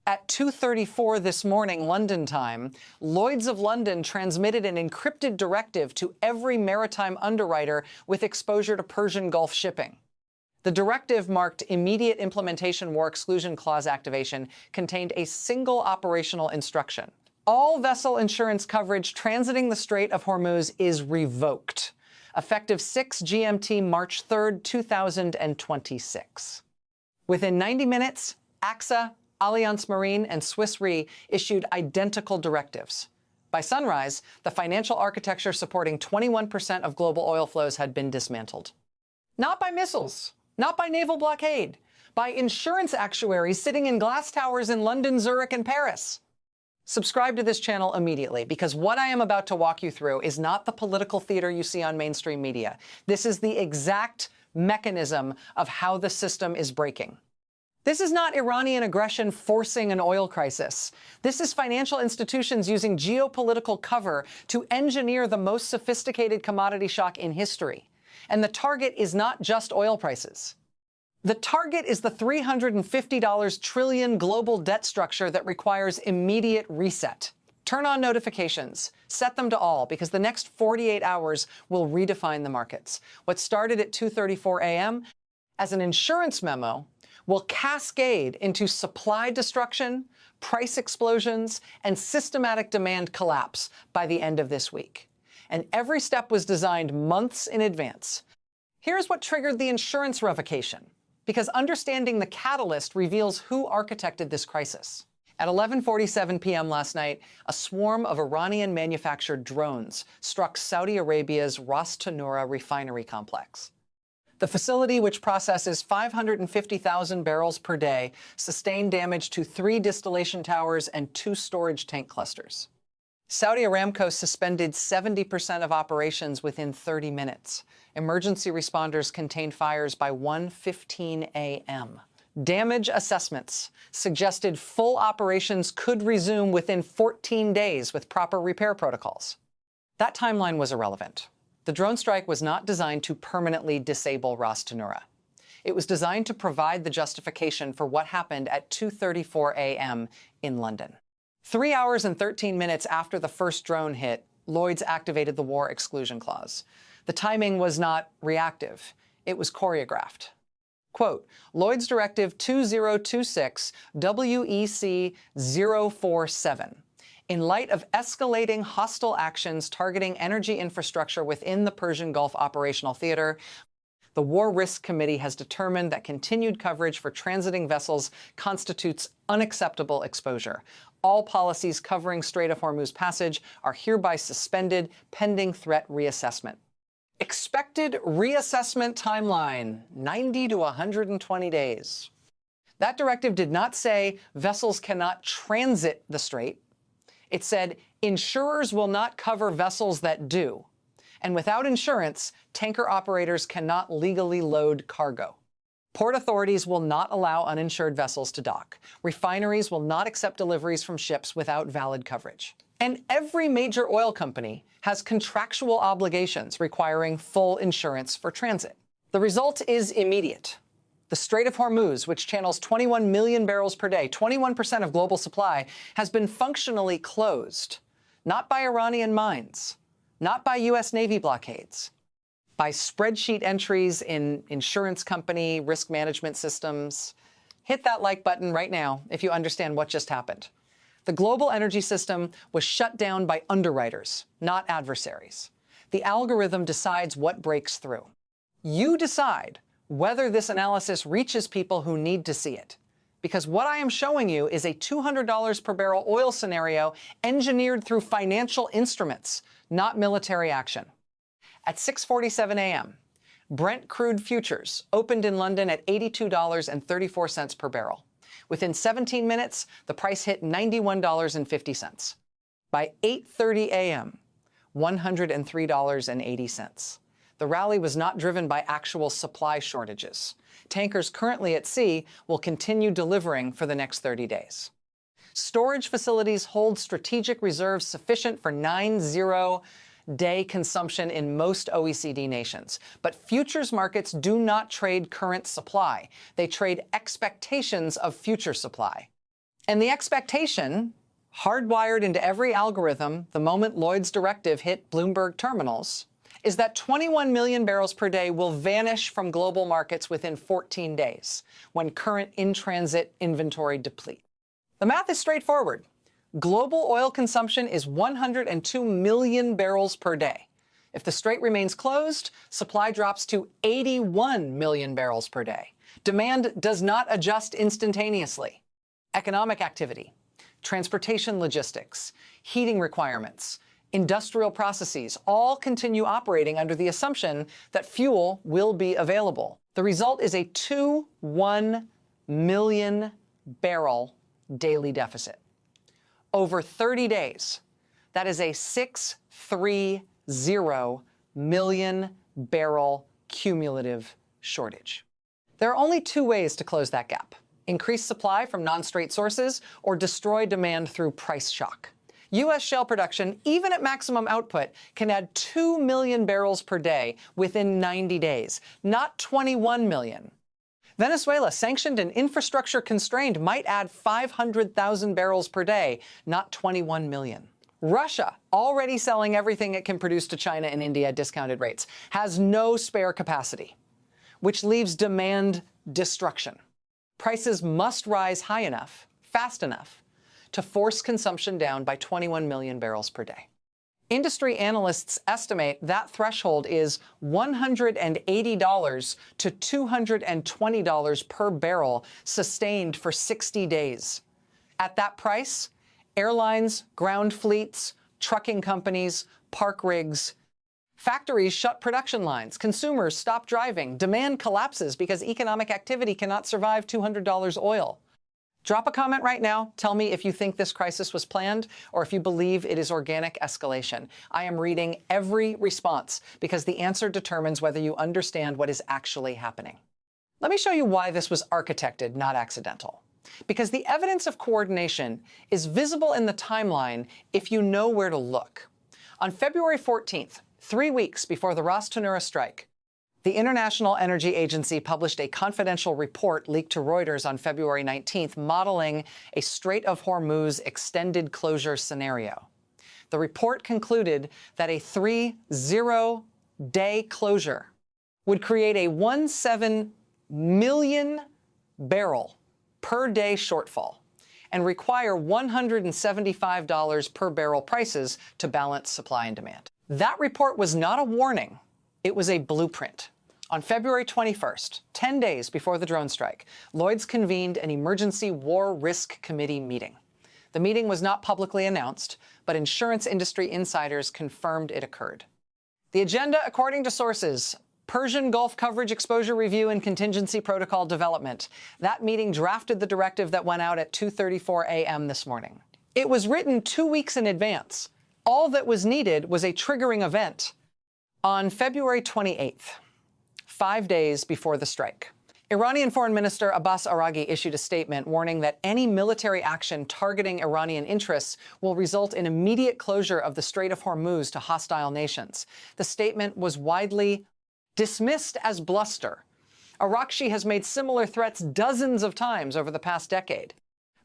At 2:34 this morning, London time, Lloyd's of London transmitted an encrypted directive to every maritime underwriter with exposure to Persian Gulf shipping. The directive marked immediate implementation war exclusion clause activation contained a single operational instruction. All vessel insurance coverage transiting the Strait of Hormuz is revoked, effective 6 GMT March 3, 2026. Within 90 minutes, AXA, Allianz Marine, and Swiss Re issued identical directives. By sunrise, the financial architecture supporting 21% of global oil flows had been dismantled. Not by missiles, not by naval blockade, by insurance actuaries sitting in glass towers in London, Zurich, and Paris. Subscribe to this channel immediately, because what I am about to walk you through is not the political theater you see on mainstream media. This is the exact mechanism of how the system is breaking. This is not Iranian aggression forcing an oil crisis. This is financial institutions using geopolitical cover to engineer the most sophisticated commodity shock in history. And the target is not just oil prices. The target is the $350 trillion global debt structure that requires immediate reset. Turn on notifications. Set them to all, because the next 48 hours will redefine the markets. What started at 2:34 a.m. as an insurance memo will cascade into supply destruction, price explosions, and systematic demand collapse by the end of this week. And every step was designed months in advance. Here's what triggered the insurance revocation, because understanding the catalyst reveals who architected this crisis. At 11:47 p.m. last night, a swarm of Iranian-manufactured drones struck Saudi Arabia's Ras Tanura refinery complex. The facility, which processes 550,000 barrels per day, sustained damage to 3 distillation towers and 2 storage tank clusters. Saudi Aramco suspended 70% of operations within 30 minutes. Emergency responders contained fires by 1:15 a.m. Damage assessments suggested full operations could resume within 14 days with proper repair protocols. That timeline was irrelevant. The drone strike was not designed to permanently disable Ras Tanura. It was designed to provide the justification for what happened at 2:34 a.m. in London. 3 hours and 13 minutes after the first drone hit, Lloyd's activated the war exclusion clause. The timing was not reactive. It was choreographed. Quote, Lloyd's Directive 2026 WEC 047. In light of escalating hostile actions targeting energy infrastructure within the Persian Gulf operational theater, the War Risk Committee has determined that continued coverage for transiting vessels constitutes unacceptable exposure. All policies covering Strait of Hormuz passage are hereby suspended pending threat reassessment. Expected reassessment timeline, 90 to 120 days. That directive did not say vessels cannot transit the strait. It said insurers will not cover vessels that do. And without insurance, tanker operators cannot legally load cargo. Port authorities will not allow uninsured vessels to dock. Refineries will not accept deliveries from ships without valid coverage. And every major oil company has contractual obligations requiring full insurance for transit. The result is immediate. The Strait of Hormuz, which channels 21 million barrels per day, 21% of global supply, has been functionally closed, not by Iranian mines, not by U.S. Navy blockades, by spreadsheet entries in insurance company risk management systems. Hit that like button right now if you understand what just happened. The global energy system was shut down by underwriters, not adversaries. The algorithm decides what breaks through. You decide whether this analysis reaches people who need to see it. Because what I am showing you is a $200 per barrel oil scenario engineered through financial instruments, not military action. At 6:47 a.m., Brent crude futures opened in London at $82.34 per barrel. Within 17 minutes, the price hit $91.50. By 8:30 a.m., $103.80. The rally was not driven by actual supply shortages. Tankers currently at sea will continue delivering for the next 30 days. Storage facilities hold strategic reserves sufficient for 90-day consumption in most OECD nations. But futures markets do not trade current supply. They trade expectations of future supply. And the expectation, hardwired into every algorithm the moment Lloyd's directive hit Bloomberg terminals, is that 21 million barrels per day will vanish from global markets within 14 days, when current in-transit inventory deplete. The math is straightforward. Global oil consumption is 102 million barrels per day. If the strait remains closed, supply drops to 81 million barrels per day. Demand does not adjust instantaneously. Economic activity, transportation logistics, heating requirements, industrial processes all continue operating under the assumption that fuel will be available. The result is a 2.1 million barrel daily deficit. Over 30 days, that is a 630 million barrel cumulative shortage. There are only two ways to close that gap: increase supply from non-strait sources or destroy demand through price shock. U.S. shale production, even at maximum output, can add 2 million barrels per day within 90 days, not 21 million. Venezuela, sanctioned and infrastructure constrained, might add 500,000 barrels per day, not 21 million. Russia, already selling everything it can produce to China and India at discounted rates, has no spare capacity, which leaves demand destruction. Prices must rise high enough, fast enough, to force consumption down by 21 million barrels per day. Industry analysts estimate that threshold is $180 to $220 per barrel, sustained for 60 days. At that price, airlines, ground fleets, trucking companies, park rigs, factories shut production lines, consumers stop driving, demand collapses because economic activity cannot survive $200 oil. Drop a comment right now. Tell me if you think this crisis was planned or if you believe it is organic escalation. I am reading every response because the answer determines whether you understand what is actually happening. Let me show you why this was architected, not accidental. Because the evidence of coordination is visible in the timeline if you know where to look. On February 14th, 3 weeks before the Ras Tanura strike, the International Energy Agency published a confidential report leaked to Reuters on February 19th, modeling a Strait of Hormuz extended closure scenario. The report concluded that a 30-day closure would create a 17 million barrel per day shortfall and require $175 per barrel prices to balance supply and demand. That report was not a warning. It was a blueprint. On February 21st, 10 days before the drone strike, Lloyd's convened an emergency war risk committee meeting. The meeting was not publicly announced, but insurance industry insiders confirmed it occurred. The agenda, according to sources: Persian Gulf coverage exposure review and contingency protocol development. That meeting drafted the directive that went out at 2:34 a.m. this morning. It was written 2 weeks in advance. All that was needed was a triggering event. On February 28th, 5 days before the strike, Iranian Foreign Minister Abbas Araghi issued a statement warning that any military action targeting Iranian interests will result in immediate closure of the Strait of Hormuz to hostile nations. The statement was widely dismissed as bluster. Arakshi has made similar threats dozens of times over the past decade.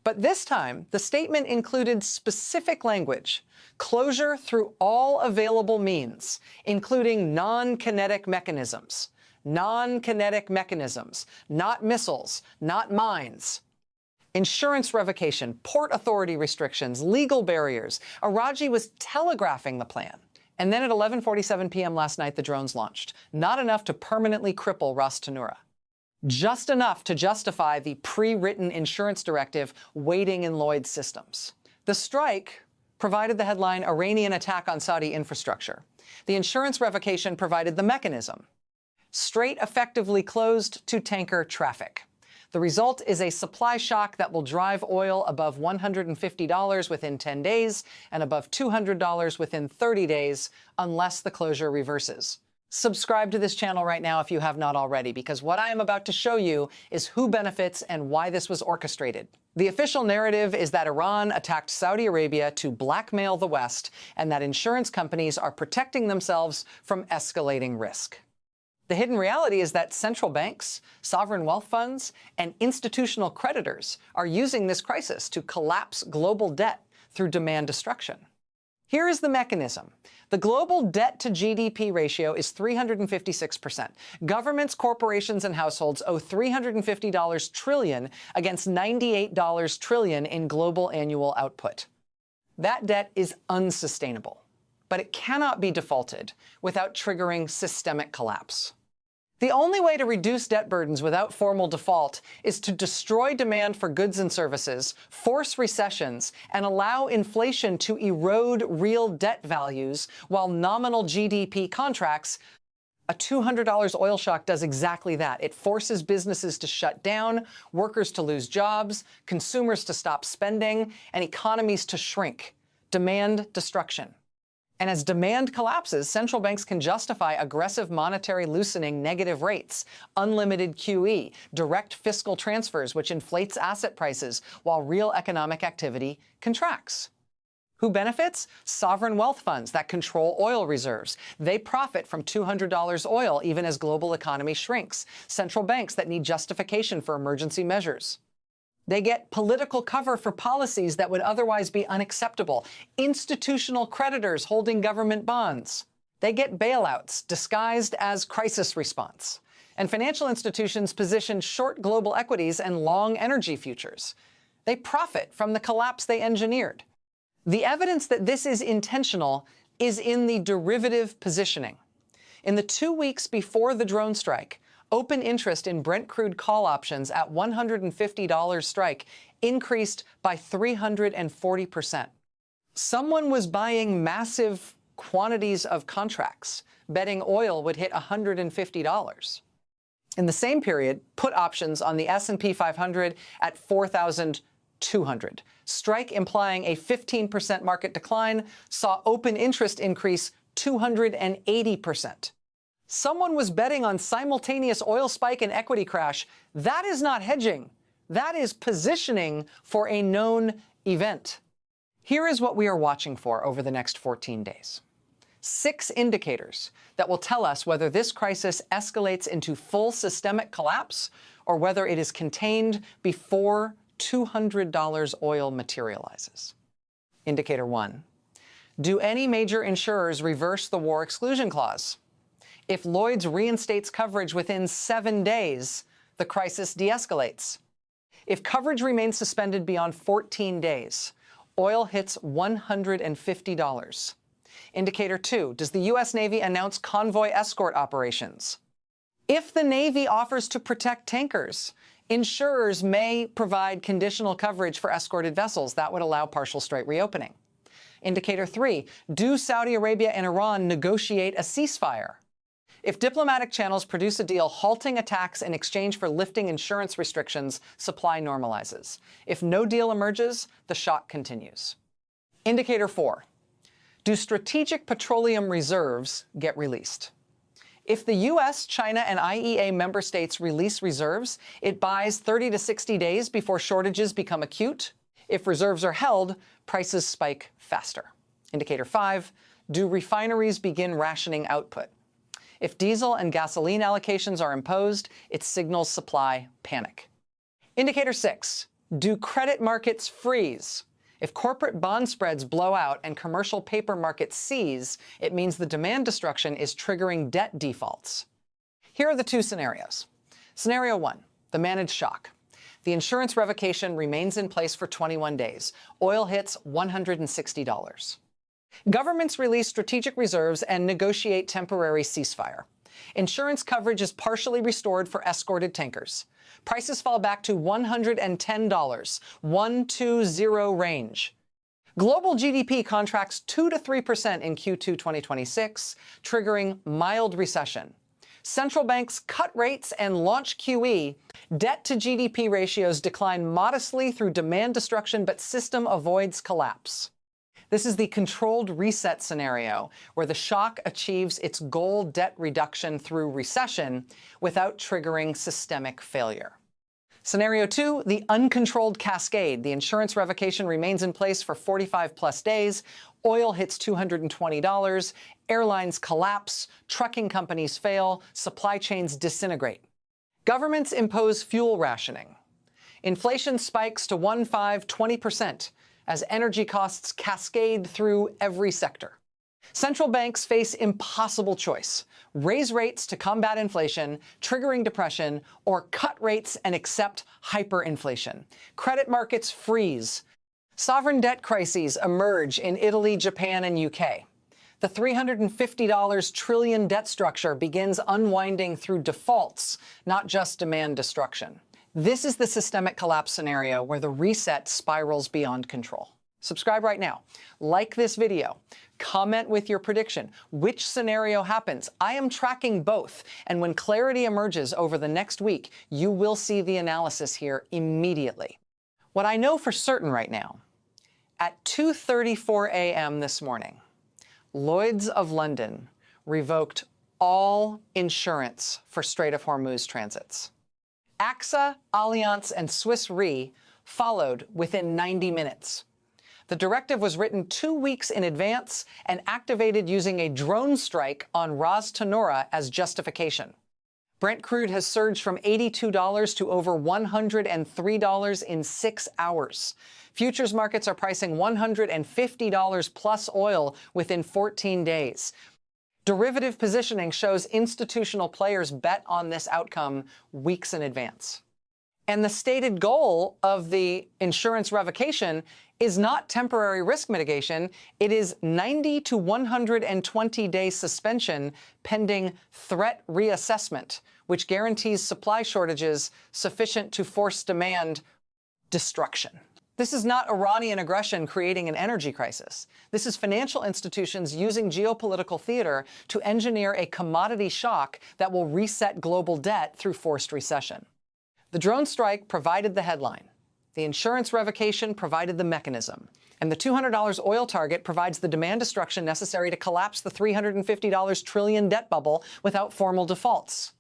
But this time, the statement included specific language: closure through all available means, including non-kinetic mechanisms. Non-kinetic mechanisms, not missiles, not mines. Insurance revocation, port authority restrictions, legal barriers. Araghi was telegraphing the plan. And then at 11:47 p.m. last night, the drones launched. Not enough to permanently cripple Ras Tanura. Just enough to justify the pre-written insurance directive waiting in Lloyd's systems. The strike provided the headline "Iranian attack on Saudi infrastructure." The insurance revocation provided the mechanism. Strait effectively closed to tanker traffic. The result is a supply shock that will drive oil above $150 within 10 days and above $200 within 30 days, unless the closure reverses. Subscribe to this channel right now if you have not already, because what I am about to show you is who benefits and why this was orchestrated. The official narrative is that Iran attacked Saudi Arabia to blackmail the West and that insurance companies are protecting themselves from escalating risk. The hidden reality is that central banks, sovereign wealth funds, and institutional creditors are using this crisis to collapse global debt through demand destruction. Here is the mechanism. The global debt to GDP ratio is 356%. Governments, corporations, and households owe $350 trillion against $98 trillion in global annual output. That debt is unsustainable, but it cannot be defaulted without triggering systemic collapse. The only way to reduce debt burdens without formal default is to destroy demand for goods and services, force recessions, and allow inflation to erode real debt values while nominal GDP contracts. A $200 oil shock does exactly that. It forces businesses to shut down, workers to lose jobs, consumers to stop spending, and economies to shrink. Demand destruction. And as demand collapses, central banks can justify aggressive monetary loosening, negative rates, unlimited QE, direct fiscal transfers, which inflates asset prices while real economic activity contracts. Who benefits? Sovereign wealth funds that control oil reserves. They profit from $200 oil even as global economy shrinks. Central banks that need justification for emergency measures. They get political cover for policies that would otherwise be unacceptable. Institutional creditors holding government bonds. They get bailouts disguised as crisis response. And financial institutions position short global equities and long energy futures. They profit from the collapse they engineered. The evidence that this is intentional is in the derivative positioning. In the 2 weeks before the drone strike, open interest in Brent crude call options at $150 strike increased by 340%. Someone was buying massive quantities of contracts, betting oil would hit $150. In the same period, put options on the S&P 500 at 4,200. Strike implying a 15% market decline saw open interest increase 280%. Someone was betting on simultaneous oil spike and equity crash. That is not hedging. That is positioning for a known event. Here is what we are watching for over the next 14 days. 6 indicators that will tell us whether this crisis escalates into full systemic collapse or whether it is contained before $200 oil materializes. Indicator 1. Do any major insurers reverse the war exclusion clause? If Lloyd's reinstates coverage within 7 days, the crisis de-escalates. If coverage remains suspended beyond 14 days, oil hits $150. Indicator 2, does the U.S. Navy announce convoy escort operations? If the Navy offers to protect tankers, insurers may provide conditional coverage for escorted vessels. That would allow partial strait reopening. Indicator 3, do Saudi Arabia and Iran negotiate a ceasefire? If diplomatic channels produce a deal halting attacks in exchange for lifting insurance restrictions, supply normalizes. If no deal emerges, the shock continues. Indicator 4. Do strategic petroleum reserves get released? If the U.S., China, and IEA member states release reserves, it buys 30 to 60 days before shortages become acute. If reserves are held, prices spike faster. Indicator 5. Do refineries begin rationing output? If diesel and gasoline allocations are imposed, it signals supply panic. Indicator 6. Do credit markets freeze? If corporate bond spreads blow out and commercial paper markets seize, it means the demand destruction is triggering debt defaults. Here are the 2 scenarios. Scenario 1, the managed shock. The insurance revocation remains in place for 21 days. Oil hits $160. Governments release strategic reserves and negotiate temporary ceasefire. Insurance coverage is partially restored for escorted tankers. Prices fall back to $110, 120 range. Global GDP contracts 2 to 3% in Q2 2026, triggering mild recession. Central banks cut rates and launch QE. Debt to GDP ratios decline modestly through demand destruction, but system avoids collapse. This is the controlled reset scenario, where the shock achieves its goal debt reduction through recession without triggering systemic failure. Scenario 2, the uncontrolled cascade. The insurance revocation remains in place for 45+ days. Oil hits $220. Airlines collapse. Trucking companies fail. Supply chains disintegrate. Governments impose fuel rationing. Inflation spikes to 20% as energy costs cascade through every sector. Central banks face impossible choice: raise rates to combat inflation, triggering depression, or cut rates and accept hyperinflation. Credit markets freeze. Sovereign debt crises emerge in Italy, Japan, and UK. The $350 trillion debt structure begins unwinding through defaults, not just demand destruction. This is the systemic collapse scenario where the reset spirals beyond control. Subscribe right now. Like this video. Comment with your prediction. Which scenario happens? I am tracking both, and when clarity emerges over the next week, you will see the analysis here immediately. What I know for certain right now, at 2:34 a.m. this morning, Lloyd's of London revoked all insurance for Strait of Hormuz transits. AXA, Allianz, and Swiss Re followed within 90 minutes. The directive was written 2 weeks in advance and activated using a drone strike on Ras Tanura as justification. Brent crude has surged from $82 to over $103 in 6 hours. Futures markets are pricing $150 plus oil within 14 days. Derivative positioning shows institutional players bet on this outcome weeks in advance. And the stated goal of the insurance revocation is not temporary risk mitigation. It is 90 to 120-day suspension pending threat reassessment, which guarantees supply shortages sufficient to force demand destruction. This is not Iranian aggression creating an energy crisis. This is financial institutions using geopolitical theater to engineer a commodity shock that will reset global debt through forced recession. The drone strike provided the headline. The insurance revocation provided the mechanism. And the $200 oil target provides the demand destruction necessary to collapse the $350 trillion debt bubble without formal defaults.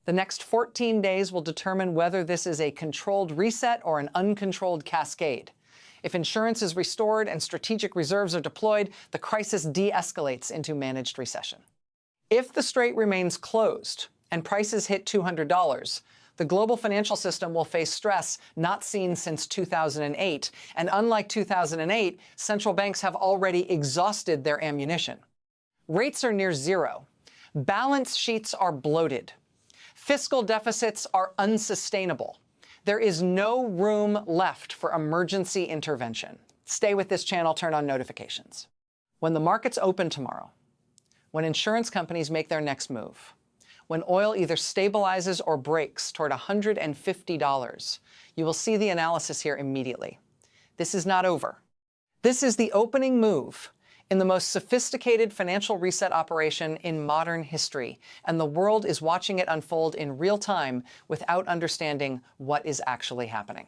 The next 14 days will determine whether this is a controlled reset or an uncontrolled cascade. If insurance is restored and strategic reserves are deployed, the crisis de-escalates into managed recession. If the strait remains closed and prices hit $200, the global financial system will face stress not seen since 2008. And unlike 2008, central banks have already exhausted their ammunition. Rates are near zero. Balance sheets are bloated. Fiscal deficits are unsustainable. There is no room left for emergency intervention. Stay with this channel, turn on notifications. When the markets open tomorrow, when insurance companies make their next move, when oil either stabilizes or breaks toward $150, you will see the analysis here immediately. This is not over. This is the opening move in the most sophisticated financial reset operation in modern history, and the world is watching it unfold in real time without understanding what is actually happening.